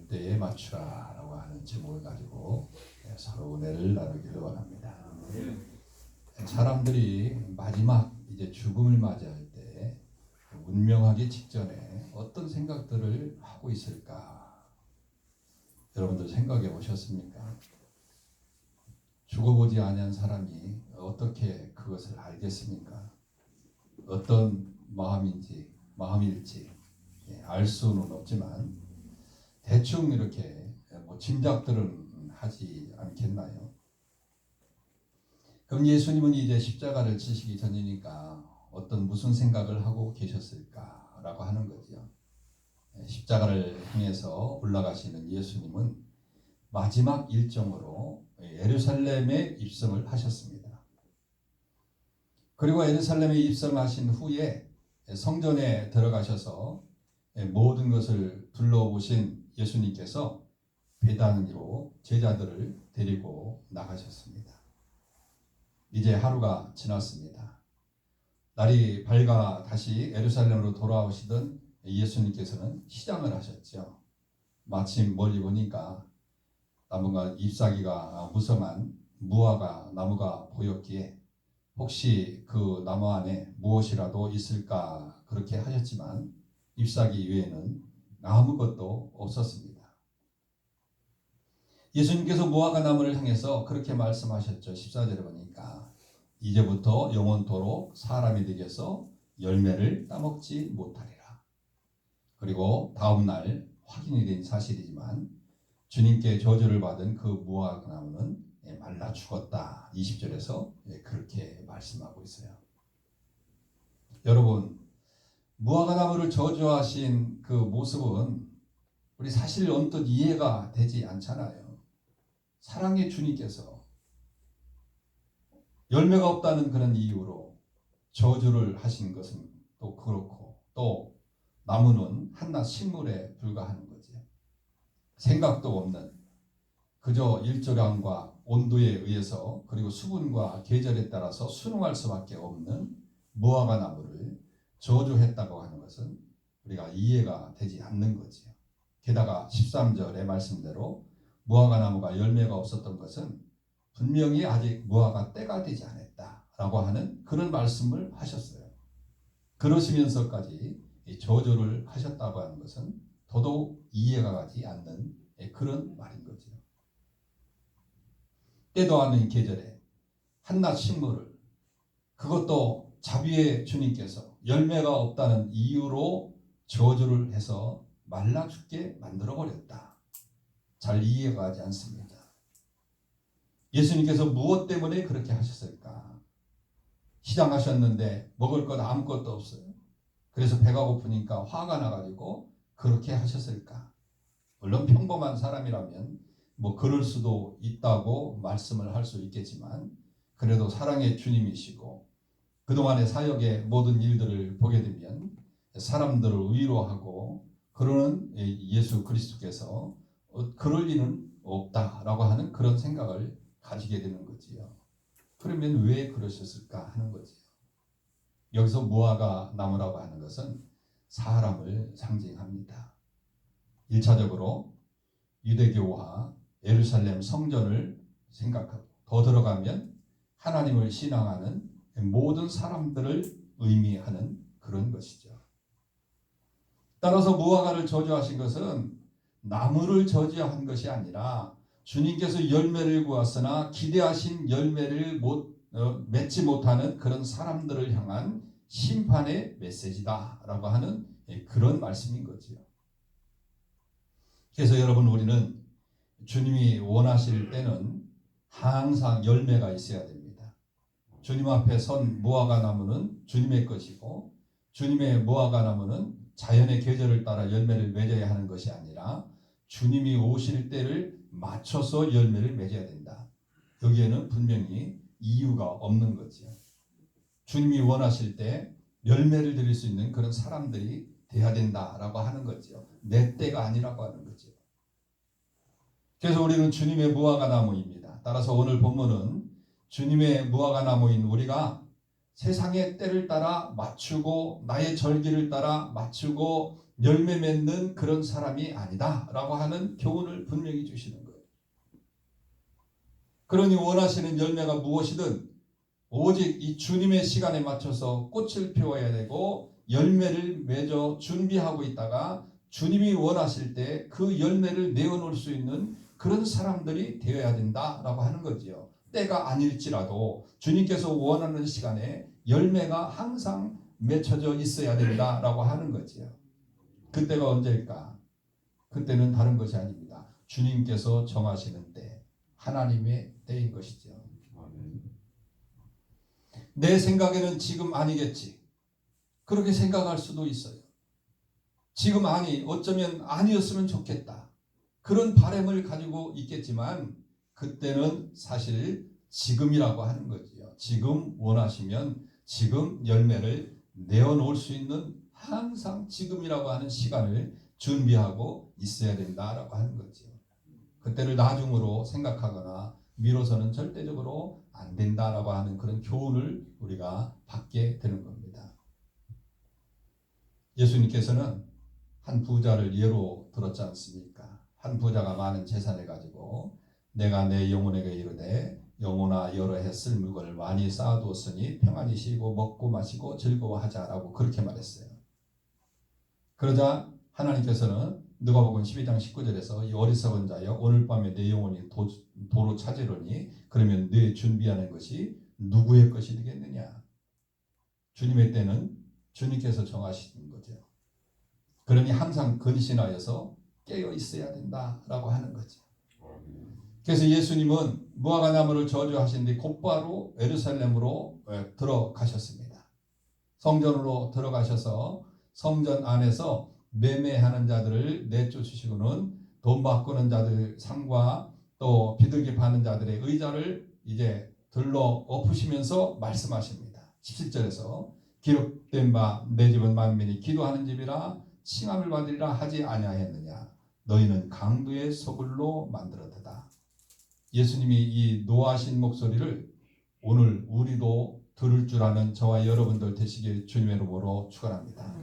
때에 맞추라 라고 하는 제목을 가지고 서로 은혜를 나누기를 원합니다. 사람들이 마지막 이제 죽음을 맞이할 때 운명하기 직전에 어떤 생각들을 하고 있을까? 여러분들 생각해 보셨습니까? 죽어보지 아니한 사람이 어떻게 그것을 알겠습니까? 어떤 마음일지 알 수는 없지만 대충 이렇게 짐작들은 하지 않겠나요? 그럼 예수님은 이제 십자가를 지시기 전이니까 무슨 생각을 하고 계셨을까라고 하는 거죠. 십자가를 향해서 올라가시는 예수님은 마지막 일정으로 예루살렘에 입성을 하셨습니다. 그리고 예루살렘에 입성하신 후에 성전에 들어가셔서 모든 것을 둘러보신 예수님께서 베다니로 제자들을 데리고 나가셨습니다. 이제 하루가 지났습니다. 날이 밝아 다시 예루살렘으로 돌아오시던 예수님께서는 시장을 하셨죠. 마침 멀리 보니까 나무가 잎사귀가 무성한 무화과 나무가 보였기에 혹시 그 나무 안에 무엇이라도 있을까 그렇게 하셨지만 잎사귀 외에는 아무것도 없었습니다. 예수님께서 무화과 나무를 향해서 그렇게 말씀하셨죠. 14절에 보니까 이제부터 영원토록 사람이 되어서 열매를 따먹지 못하리라. 그리고 다음 날 확인이 된 사실이지만 주님께 저주를 받은 그 무화과 나무는 말라 죽었다. 20절에서 그렇게 말씀하고 있어요. 여러분, 무화과 나무를 저주하신 그 모습은 우리 사실 언뜻 이해가 되지 않잖아요. 사랑의 주님께서 열매가 없다는 그런 이유로 저주를 하신 것은 또 그렇고, 또 나무는 한낱 식물에 불과하는 거죠. 생각도 없는 그저 일조량과 온도에 의해서 그리고 수분과 계절에 따라서 순응할 수밖에 없는 무화과 나무를 저주했다고 하는 것은 우리가 이해가 되지 않는 거지요. 게다가 13절의 말씀대로 무화과 나무가 열매가 없었던 것은 분명히 아직 무화과 때가 되지 않았다라고 하는 그런 말씀을 하셨어요. 그러시면서까지 저주를 하셨다고 하는 것은 더더욱 이해가 가지 않는 그런 말인 거죠. 때도 아닌 계절에 한낱 식물을, 그것도 자비의 주님께서 열매가 없다는 이유로 저주를 해서 말라 죽게 만들어버렸다. 잘 이해가 가지 않습니다. 예수님께서 무엇 때문에 그렇게 하셨을까? 시장하셨는데 먹을 것 아무것도 없어요. 그래서 배가 고프니까 화가 나가지고 그렇게 하셨을까? 물론 평범한 사람이라면 그럴 수도 있다고 말씀을 할 수 있겠지만, 그래도 사랑의 주님이시고 그동안의 사역의 모든 일들을 보게 되면 사람들을 위로하고 그러는 예수 그리스도께서 그럴 리는 없다라고 하는 그런 생각을 가지게 되는 거지요. 그러면 왜 그러셨을까 하는 거지요. 여기서 무화과 나무라고 하는 것은 사람을 상징합니다. 1차적으로 유대교와 예루살렘 성전을 생각하고, 더 들어가면 하나님을 신앙하는 모든 사람들을 의미하는 그런 것이죠. 따라서 무화과를 저주하신 것은 나무를 저주한 것이 아니라 주님께서 열매를 구하으나 기대하신 열매를 맺지 못하는 그런 사람들을 향한 심판의 메시지다라고 하는 그런 말씀인 거지요. 그래서 여러분, 우리는 주님이 원하실 때는 항상 열매가 있어야 됩니다. 주님 앞에 선 무화과 나무는 주님의 것이고, 주님의 무화과 나무는 자연의 계절을 따라 열매를 맺어야 하는 것이 아니라 주님이 오실 때를 맞춰서 열매를 맺어야 된다. 여기에는 분명히 이유가 없는 거죠. 주님이 원하실 때 열매를 드릴 수 있는 그런 사람들이 돼야 된다라고 하는 거죠. 내 때가 아니라고 하는 거죠. 그래서 우리는 주님의 무화과 나무입니다. 따라서 오늘 본문은 주님의 무화과 나무인 우리가 세상의 때를 따라 맞추고 나의 절기를 따라 맞추고 열매 맺는 그런 사람이 아니다라고 하는 교훈을 분명히 주시는 거예요. 그러니 원하시는 열매가 무엇이든 오직 이 주님의 시간에 맞춰서 꽃을 피워야 되고 열매를 맺어 준비하고 있다가 주님이 원하실 때 그 열매를 내어놓을 수 있는 그런 사람들이 되어야 된다라고 하는 거지요. 때가 아닐지라도 주님께서 원하는 시간에 열매가 항상 맺혀져 있어야 된다라고 하는 거지요. 그때가 언제일까? 그때는 다른 것이 아닙니다. 주님께서 정하시는 때, 하나님의 때인 것이죠. 내 생각에는 지금 아니겠지. 그렇게 생각할 수도 있어요. 지금 아니, 어쩌면 아니었으면 좋겠다. 그런 바람을 가지고 있겠지만 그때는 사실 지금이라고 하는 거지요. 지금 원하시면 지금 열매를 내어놓을 수 있는 항상 지금이라고 하는 시간을 준비하고 있어야 된다라고 하는 거지요. 그때를 나중으로 생각하거나 미뤄서는 절대적으로 안 된다라고 하는 그런 교훈을 우리가 받게 되는 겁니다. 예수님께서는 한 부자를 예로 들었지 않습니까? 한 부자가 많은 재산을 가지고 내가 내 영혼에게 이르되 영혼아 여러 해 쓸 물건을 많이 쌓아두었으니 평안히 쉬고 먹고 마시고 즐거워하자라고 그렇게 말했어요. 그러자 하나님께서는 누가복음 12장 19절에서 이 어리석은 자여 오늘 밤에 내 영혼이 도로 찾으려니 그러면 네 준비하는 것이 누구의 것이 되겠느냐. 주님의 때는 주님께서 정하시는 거죠. 그러니 항상 근신하여서 깨어 있어야 된다라고 하는 거죠. 그래서 예수님은 무화과 나무를 저주하신 뒤 곧바로 예루살렘으로 들어가셨습니다. 성전으로 들어가셔서 성전 안에서 매매하는 자들을 내쫓으시고는 돈 바꾸는 자들 상과 또 비둘기 파는 자들의 의자를 이제 들러 엎으시면서 말씀하십니다. 17절에서 기록된 바 내 집은 만민이 기도하는 집이라 칭함을 받으리라 하지 아니하였느냐. 너희는 강도의 소굴로 만들었다. 예수님이 이 노하신 목소리를 오늘 우리도 들을 줄 아는 저와 여러분들 되시길 주님의 이름으로 축원합니다.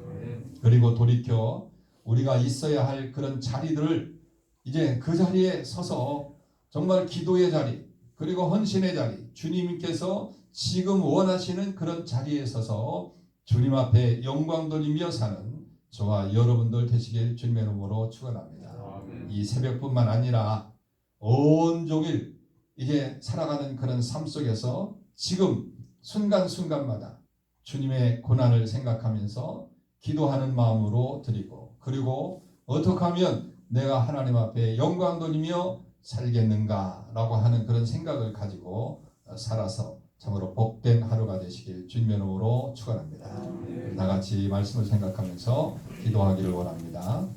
그리고 돌이켜 우리가 있어야 할 그런 자리들을 이제 그 자리에 서서 정말 기도의 자리 그리고 헌신의 자리 주님께서 지금 원하시는 그런 자리에 서서 주님 앞에 영광 돌리며 사는 저와 여러분들 되시길 주님의 이름으로 축원합니다. 이 새벽뿐만 아니라 온종일 이제 살아가는 그런 삶 속에서 지금 순간순간마다 주님의 고난을 생각하면서 기도하는 마음으로 드리고 그리고 어떻게 하면 내가 하나님 앞에 영광 돌리며 살겠는가라고 하는 그런 생각을 가지고 살아서 참으로 복된 하루가 되시길 주님의 이름으로 축원합니다. 다 같이 말씀을 생각하면서 기도하기를 원합니다.